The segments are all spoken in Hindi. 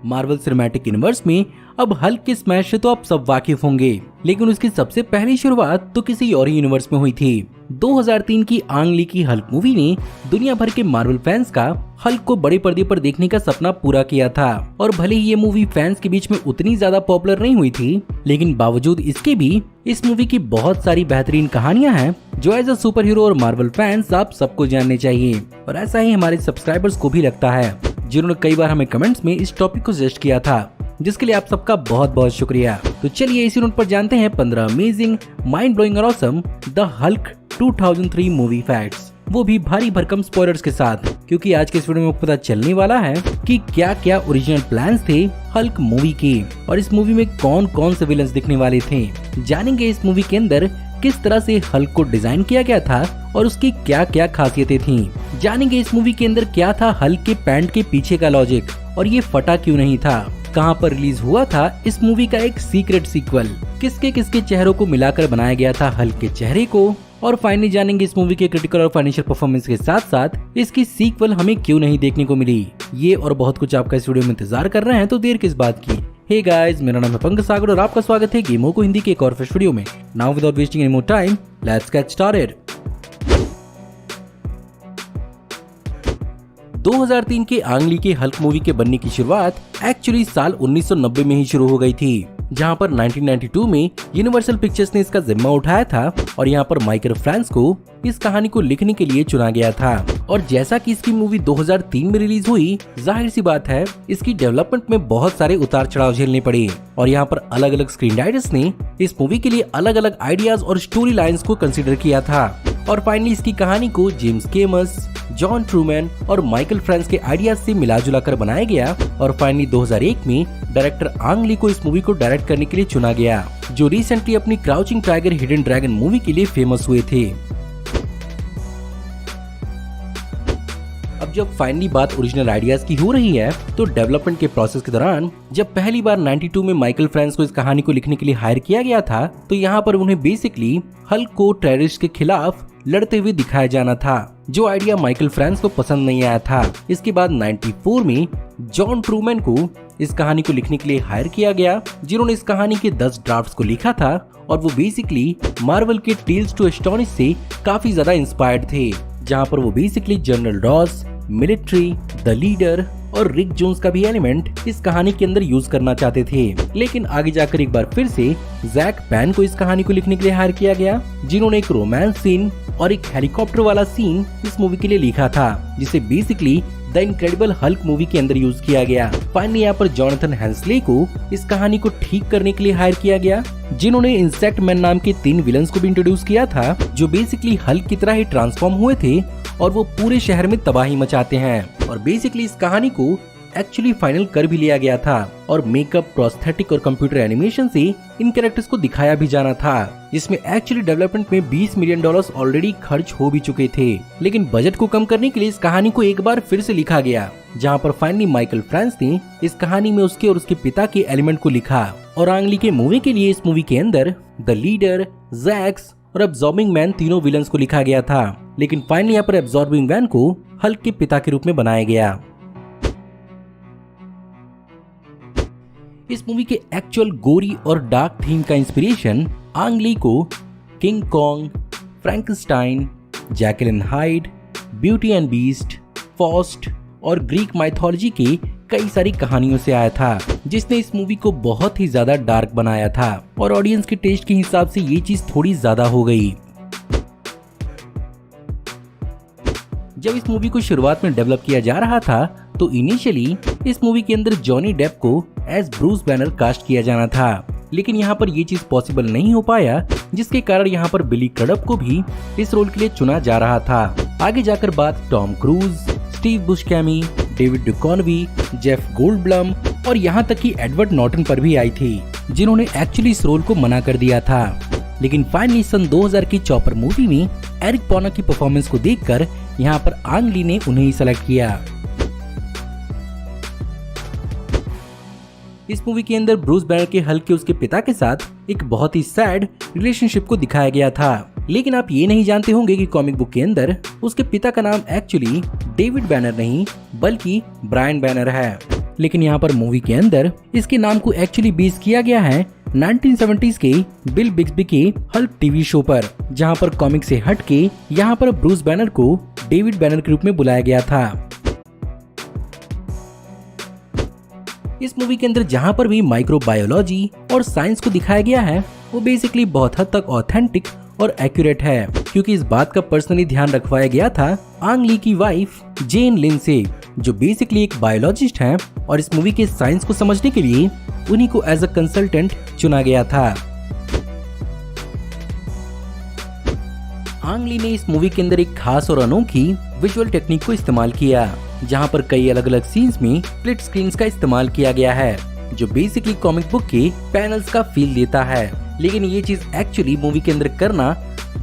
मार्वल सिनेमैटिक यूनिवर्स में अब हल्क के स्मैश से तो आप सब वाकिफ होंगे, लेकिन उसकी सबसे पहली शुरुआत तो किसी और ही यूनिवर्स में हुई थी। 2003 की आंग ली की हल्क मूवी ने दुनिया भर के मार्वल फैंस का हल्क को बड़े पर्दे पर देखने का सपना पूरा किया था। और भले ही ये मूवी फैंस के बीच में उतनी ज्यादा पॉपुलर नहीं हुई थी, लेकिन बावजूद इसके भी इस मूवी की बहुत सारी बेहतरीन कहानियां हैं जो एज अ सुपर हीरो और मार्वल फैंस आप सबको जानने चाहिए। और ऐसा ही हमारे सब्सक्राइबर्स को भी लगता है, जिन्होंने कई बार हमें कमेंट्स में इस टॉपिक को सजेस्ट किया था, जिसके लिए आप सबका बहुत बहुत शुक्रिया। तो चलिए इसी नोट पर जानते हैं 15 अमेजिंग, माइंड ब्लोइंग और awesome the Hulk 2003 movie facts, वो भी भारी भरकम स्पॉयलर्स के साथ, क्योंकि आज के इस वीडियो में पता चलने वाला है कि क्या क्या ओरिजिनल प्लान्स थे हल्क मूवी के और इस मूवी में कौन कौन से विलन्स दिखने वाले थे। जानेंगे इस मूवी के अंदर किस तरह से हल्क को डिजाइन किया गया था और उसकी क्या क्या खासियतें थीं। जानेंगे इस मूवी के अंदर क्या था हल्क के पैंट के पीछे का लॉजिक और ये फटा क्यों नहीं था, कहां पर रिलीज हुआ था इस मूवी का एक सीक्रेट सीक्वल, किसके किसके चेहरों को मिलाकर बनाया गया था हल्क के चेहरे को, और फाइनली जानेंगे इस मूवी के क्रिटिकल और फाइनेंशियल परफॉर्मेंस के साथ साथ इसकी सीक्वल हमें क्यों नहीं देखने को मिली। ये और बहुत कुछ आपका इस वीडियो में इंतजार कर रहे हैं, तो देर किस बात की। हे गाइस, मेरा नाम है पंकज सागर और आपका स्वागत है गेमों को हिंदी के एक और फ्रेश वीडियो में। Now without wasting any more time, let's get started. 2003 के आंग ली के हल्क मूवी के बनने की शुरुआत एक्चुअली साल 1990 में ही शुरू हो गई थी, जहां पर 1992 में यूनिवर्सल पिक्चर्स ने इसका जिम्मा उठाया था और यहां पर माइकल फ्रांस को इस कहानी को लिखने के लिए चुना गया था। और जैसा कि इसकी मूवी 2003 में रिलीज हुई, जाहिर सी बात है इसकी डेवलपमेंट में बहुत सारे उतार चढ़ाव झेलने पड़े और यहाँ पर अलग अलग स्क्रीन राइटर्स ने इस मूवी के लिए अलग अलग आइडियाज और स्टोरी लाइन्स को कंसिडर किया था। और फाइनली इसकी कहानी को जेम्स कैमस, जॉन ट्रूमैन और माइकल फ्रांस के आइडियाज से मिला जुला कर बनाया गया और फाइनली 2001 में डायरेक्टर आंग ली को इस मूवी को डायरेक्ट करने के लिए चुना गया, जो रिसेंटली अपनी crouching tiger hidden dragon movie के लिए फेमस हुए थे। अब जब फाइनली बात ओरिजिनल आइडियाज की हो रही है, तो डेवलपमेंट के प्रोसेस के दौरान जब पहली बार 92 में माइकल फ्रांस को इस कहानी को लिखने के लिए हायर किया गया था, तो यहाँ पर उन्हें बेसिकली हल्क को टेररिस्ट के खिलाफ लड़ते हुए दिखाया जाना था, जो आइडिया माइकल फ्रांस को पसंद नहीं आया था। इसके बाद 94 में जॉन ट्रूमैन को इस कहानी को लिखने के लिए हायर किया गया, जिन्होंने इस कहानी के 10 ड्राफ्ट्स को लिखा था और वो बेसिकली मार्वल के टेल्स टू एस्टोनिश से काफी ज्यादा इंस्पायर्ड थे, जहाँ पर वो basically general Ross, military, the leader और रिक जोन्स का भी एलिमेंट इस कहानी के अंदर यूज करना चाहते थे। लेकिन आगे जाकर एक बार फिर से जैक पैन को इस कहानी को लिखने के लिए हायर किया गया, जिन्होंने एक रोमांस सीन और एक हेलीकॉप्टर वाला सीन इस मूवी के लिए लिखा था, जिसे basically the incredible Hulk movie के अंदर यूज किया गया। फाइनली यहाँ पर जॉनथन हेंसले को इस कहानी को ठीक करने के लिए हायर किया गया, जिन्होंने इंसेक्ट मैन नाम के 3 विलन्स को भी इंट्रोड्यूस किया था, जो बेसिकली हल्क की तरह ही ट्रांसफॉर्म हुए थे और वो पूरे शहर में तबाही मचाते हैं। और बेसिकली इस कहानी को एक्चुअली फाइनल कर भी लिया गया था और मेकअप, प्रोस्थेटिक और कंप्यूटर एनिमेशन से इन कैरेक्टर्स को दिखाया भी जाना था, जिसमें एक्चुअली डेवलपमेंट में $20 मिलियन ऑलरेडी खर्च हो भी चुके थे। लेकिन बजट को कम करने के लिए इस कहानी को एक बार फिर से लिखा गया, जहां पर फाइनली माइकल फ्रांस ने इस कहानी में उसके और उसके पिता के एलिमेंट को लिखा और आंग ली के मूवी के लिए इस मूवी के अंदर द लीडर, जैक्स और एब्जॉर्बिंग मैन तीनों विलन्स को लिखा गया था। लेकिन फाइनली यहाँ पर एब्जॉर्बिंग मैन को हल्क के पिता के रूप में बनाया गया। इस मूवी के एक्चुअल गोरी और डार्क थीम का इंस्पिरेशन आंग ली को King Kong, Frankenstein, Jekyll Hyde, beauty and beast, Faust और ग्रीक माइथोलॉजी की कई सारी कहानियों से आया था, जिसने इस मूवी को बहुत ही ज्यादा डार्क बनाया था और ऑडियंस के टेस्ट के हिसाब से ये चीज थोड़ी ज्यादा हो गई। जब इस मूवी को शुरुआत में डेवलप किया जा रहा था, तो इनिशियली इस मूवी के अंदर जॉनी डेप को एज ब्रूस बैनर कास्ट किया जाना था, लेकिन यहाँ पर ये चीज पॉसिबल नहीं हो पाया, जिसके कारण यहाँ पर बिली क्रडप को भी इस रोल के लिए चुना जा रहा था। आगे जाकर बात Tom Cruise, Steve Buscemi, David Duchovny, Jeff Goldblum और यहाँ तक कि एडवर्ड नॉर्टन पर भी आई थी, जिन्होंने एक्चुअली इस रोल को मना कर दिया था। लेकिन फाइनली सन 2000 की चॉपर मूवी में एरिक पॉना की परफॉर्मेंस को देखकर यहाँ पर आंग ली ने उन्हें ही सेलेक्ट किया। इस मूवी के अंदर ब्रूस बैनर के हल्क के उसके पिता के साथ एक बहुत ही सैड रिलेशनशिप को दिखाया गया था, लेकिन आप ये नहीं जानते होंगे कि कॉमिक बुक के अंदर उसके पिता का नाम एक्चुअली डेविड बैनर नहीं बल्कि ब्रायन बैनर है। लेकिन यहाँ पर मूवी के अंदर इसके नाम को एक्चुअली बेस किया गया है 1970s के बिल बिग्सबी के हल्क टीवी शो पर, जहाँ पर कॉमिक से हट के यहाँ पर ब्रूस बैनर को डेविड बैनर के रूप में बुलाया गया था। इस मूवी के अंदर जहाँ पर भी माइक्रोबायोलॉजी और साइंस को दिखाया गया है वो बेसिकली बहुत हद तक ऑथेंटिक और एक्यूरेट है, क्योंकि इस बात का पर्सनली ध्यान रखवाया गया था आंग ली की वाइफ जेन लिन से, जो बेसिकली एक बायोलॉजिस्ट हैं, और इस मूवी के साइंस को समझने के लिए उन्हीं को एज अ कंसल्टेंट चुना गया था। आंग ली ने इस मूवी के अंदर एक खास और अनोखी विजुअल टेक्निक को इस्तेमाल किया, जहां पर कई अलग अलग सीन्स में स्प्लिट स्क्रीन्स का इस्तेमाल किया गया है, जो बेसिकली कॉमिक बुक के पैनल्स का फील देता है। लेकिन ये चीज एक्चुअली मूवी के अंदर करना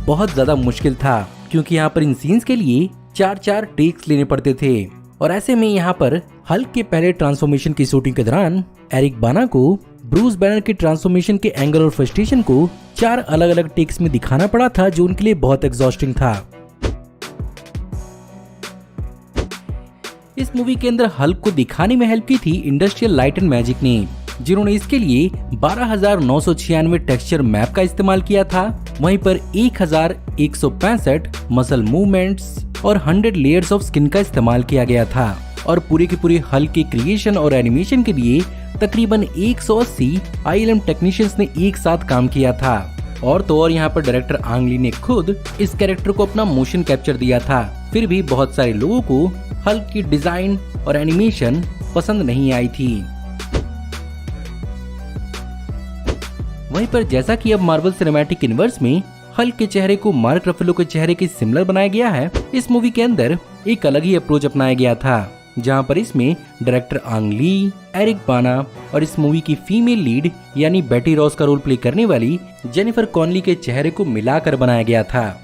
बहुत ज्यादा मुश्किल था, क्योंकि यहाँ पर इन सीन्स के लिए 4-4 टेक्स लेने पड़ते थे। और ऐसे में यहाँ पर हल्क के पहले ट्रांसफॉर्मेशन की शूटिंग के दौरान एरिक बाना को ब्रूस बैनर के ट्रांसफॉर्मेशन के एंगल और फ्रस्ट्रेशन को 4 अलग अलग टेक्स में दिखाना पड़ा था, जो उनके लिए बहुत एग्जॉस्टिंग था। इस मूवी के अंदर हल्क को दिखाने में हेल्प की थी इंडस्ट्रियल लाइट एंड मैजिक ने, जिन्होंने इसके लिए 12,996 टेक्सचर मैप का इस्तेमाल किया था। वहीं पर 1,165 मसल मूवमेंट्स और 100 लेयर्स ऑफ स्किन का इस्तेमाल किया गया था। और पूरे के पूरे हल्क के क्रिएशन और एनिमेशन के लिए तकरीबन 180 ILM टेक्नीशियंस ने एक साथ काम किया था। और तो और यहाँ पर डायरेक्टर आंग ली ने खुद इस कैरेक्टर को अपना मोशन कैप्चर दिया था। फिर भी बहुत सारे लोगों को हल्क की डिजाइन और एनिमेशन पसंद नहीं आई थी। वहीं पर जैसा कि अब मार्वल सिनेमैटिक यूनिवर्स में हल्क के चेहरे को मार्क रफेलो के चेहरे के सिमिलर बनाया गया है, इस मूवी के अंदर एक अलग ही अप्रोच अपनाया गया था, जहां पर इसमें डायरेक्टर आंग ली, एरिक बाना और इस मूवी की फीमेल लीड यानी बेटी रॉस का रोल प्ले करने वाली जेनिफर कॉनली के चेहरे को मिलाकर बनाया गया था।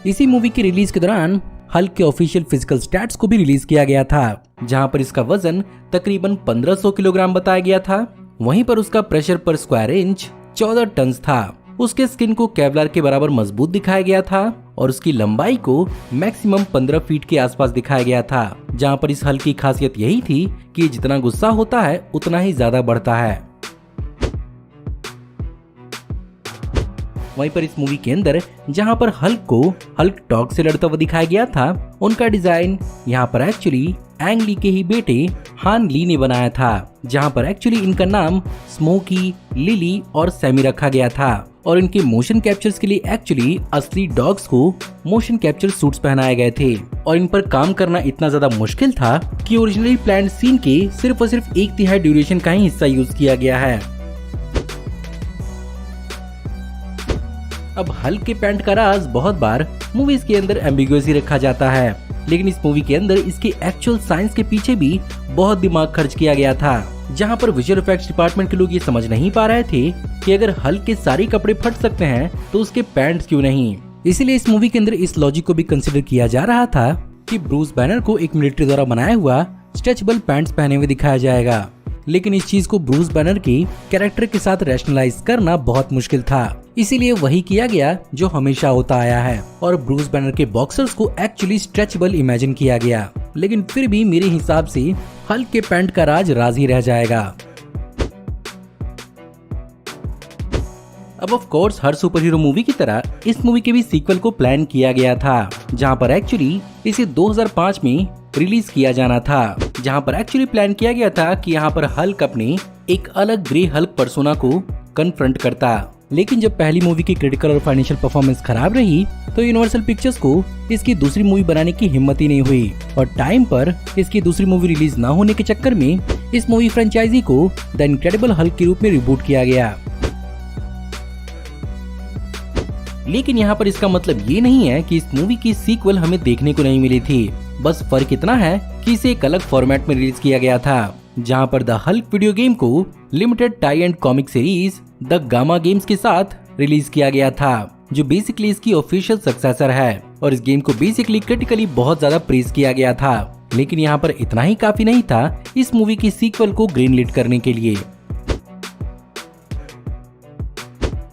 इसी मूवी की रिलीज के दौरान हल्क के ऑफिशियल फिजिकल स्टैट्स को भी रिलीज किया गया था, जहां पर इसका वजन तकरीबन 1500 किलोग्राम बताया गया था। वहीं पर उसका प्रेशर पर स्क्वायर इंच 14 टन था। उसके स्किन को केवलार के बराबर मजबूत दिखाया गया था और उसकी लंबाई को मैक्सिमम 15 फीट के आसपास दिखाया गया था, जहां पर इस हल्क की खासियत यही थी कि जितना गुस्सा होता है उतना ही ज्यादा बढ़ता है। वहीं पर इस मूवी के अंदर जहां पर हल्क को हल्क डॉग से लड़ता हुआ दिखाया गया था, उनका डिजाइन यहाँ पर एक्चुअली एंग ली के ही बेटे हान ली ने बनाया था, जहां पर एक्चुअली इनका नाम स्मोकी, लिली और सैमी रखा गया था। और इनके मोशन कैप्चर्स के लिए एक्चुअली असली डॉग्स को मोशन कैप्चर सूट्स पहनाए गए थे और इन पर काम करना इतना ज्यादा मुश्किल था कि ओरिजिनली प्लान्ड सीन के सिर्फ और सिर्फ 1/3 ड्यूरेशन का ही हिस्सा यूज किया गया है। अब हल्क के पैंट का राज बहुत बार मूवीज के अंदर एम्बिग्युअसी रखा जाता है, लेकिन इस मूवी के अंदर इसके एक्चुअल साइंस के पीछे भी बहुत दिमाग खर्च किया गया था, जहां पर विजुअल इफेक्ट्स डिपार्टमेंट के लोग ये समझ नहीं पा रहे थे कि अगर हल्क के सारे कपड़े फट सकते हैं तो उसके पैंट्स क्यों नहीं। इसीलिए इस मूवी के अंदर इस लॉजिक को भी कंसिडर किया जा रहा था कि ब्रूस बैनर को एक मिलिट्री द्वारा बनाया हुआ स्ट्रेचेबल पैंट्स पहने हुए दिखाया जाएगा, लेकिन इस चीज को ब्रूस बैनर के कैरेक्टर के साथ रैशनलाइज करना बहुत मुश्किल था। इसीलिए वही किया गया जो हमेशा होता आया है और ब्रूस बैनर के बॉक्सर्स को एक्चुअली स्ट्रेचेबल इमेजिन किया गया, लेकिन फिर भी मेरे हिसाब से हल्क के पैंट का राज ही रह जाएगा। अब of course her super hero movie की तरह इस मूवी के भी सीक्वल को प्लान किया गया था, जहां पर एक्चुअली इसे 2005 में रिलीज किया जाना था, जहां पर एक्चुअली प्लान किया गया था कि यहाँ पर हल्क अपने एक अलग ग्रे हल्क पर्सोना को कन्फ्रंट करता। लेकिन जब पहली मूवी की क्रिटिकल और फाइनेंशियल परफॉर्मेंस खराब रही तो यूनिवर्सल पिक्चर्स को इसकी दूसरी मूवी बनाने की हिम्मत ही नहीं हुई और टाइम पर इसकी दूसरी मूवी रिलीज न होने के चक्कर में इस मूवी फ्रेंचाइजी को द इनक्रेडिबल हल्क के रूप में रिबूट किया गया। लेकिन यहाँ पर इसका मतलब ये नहीं है कि इस मूवी की सीक्वल हमें देखने को नहीं मिली थी, बस फर्क इतना है कि इसे एक अलग फॉर्मेट में रिलीज किया गया था, जहां पर द हल्क वीडियो गेम को limited tie and comic series the gamma games के साथ रिलीज किया गया था, जो बेसिकली इसकी ऑफिशियल सक्सेसर है। और इस गेम को बेसिकली क्रिटिकली बहुत ज्यादा प्रेज किया गया था, लेकिन यहाँ पर इतना ही काफी नहीं था इस मूवी की सीक्वल को ग्रीन लिट करने के लिए।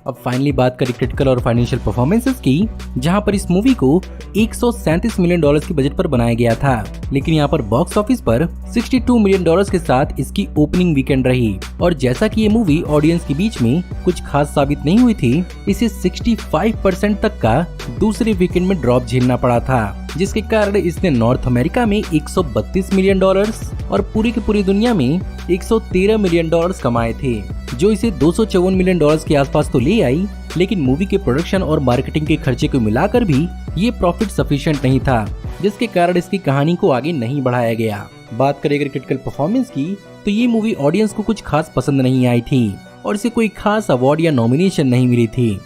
अब फाइनली बात करें क्रिटिकल और फाइनेंशियल परफॉर्मेंसेस की, जहां पर इस मूवी को 137 मिलियन डॉलर्स की बजट पर बनाया गया था, लेकिन यहां पर बॉक्स ऑफिस पर 62 मिलियन डॉलर्स के साथ इसकी ओपनिंग वीकेंड रही। और जैसा कि ये मूवी ऑडियंस के बीच में कुछ खास साबित नहीं हुई थी, इसे 65% तक का दूसरे वीकेंड में ड्रॉप झेलना पड़ा था, जिसके कारण इसने नॉर्थ अमेरिका में 132 मिलियन डॉलर्स और पूरी की पूरी दुनिया में 113 मिलियन डॉलर्स कमाए थे, जो इसे 254 मिलियन डॉलर्स के आसपास तो ले आई, लेकिन मूवी के प्रोडक्शन और मार्केटिंग के खर्चे को मिलाकर भी ये प्रॉफिट सफिशिएंट नहीं था, जिसके कारण इसकी कहानी को आगे नहीं बढ़ाया गया। बात करें अगर क्रिटिकल परफॉर्मेंस की, तो ये मूवी ऑडियंस को कुछ खास पसंद नहीं आई थी और इसे कोई खास अवार्ड या नॉमिनेशन नहीं मिली थी।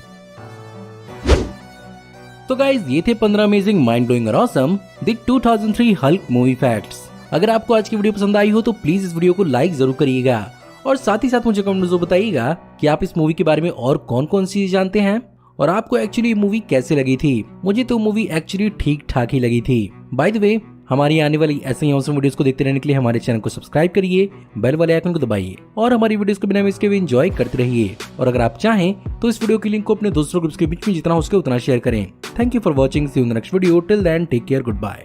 तो गाइज, ये थे 15 अमेजिंग, माइंड ब्लोइंग और awesome the 2003 Hulk movie facts. अगर आपको आज की वीडियो पसंद आई हो तो प्लीज इस वीडियो को लाइक जरूर करिएगा और साथ ही साथ मुझे कमेंट में बताइएगा कि आप इस मूवी के बारे में और कौन कौन सी चीजें जानते हैं और आपको एक्चुअली ये मूवी कैसे लगी थी। मुझे तो मूवी एक्चुअली ठीक ठाक ही लगी थी। बाय द वे, हमारी आने वाली ऐसे ही ऑसम वीडियोस को देखते रहने के लिए हमारे चैनल को सब्सक्राइब करिए, बेल वाले आइकन को दबाइए और हमारी वीडियोस को बिना मिस किए एंजॉय करते रहिए। और अगर आप चाहें तो इस वीडियो की लिंक को अपने दोस्तों ग्रुप्स के बीच में जितना हो सके उतना शेयर करें। Thank you for watching, see you in the next video. Till then take care, good bye.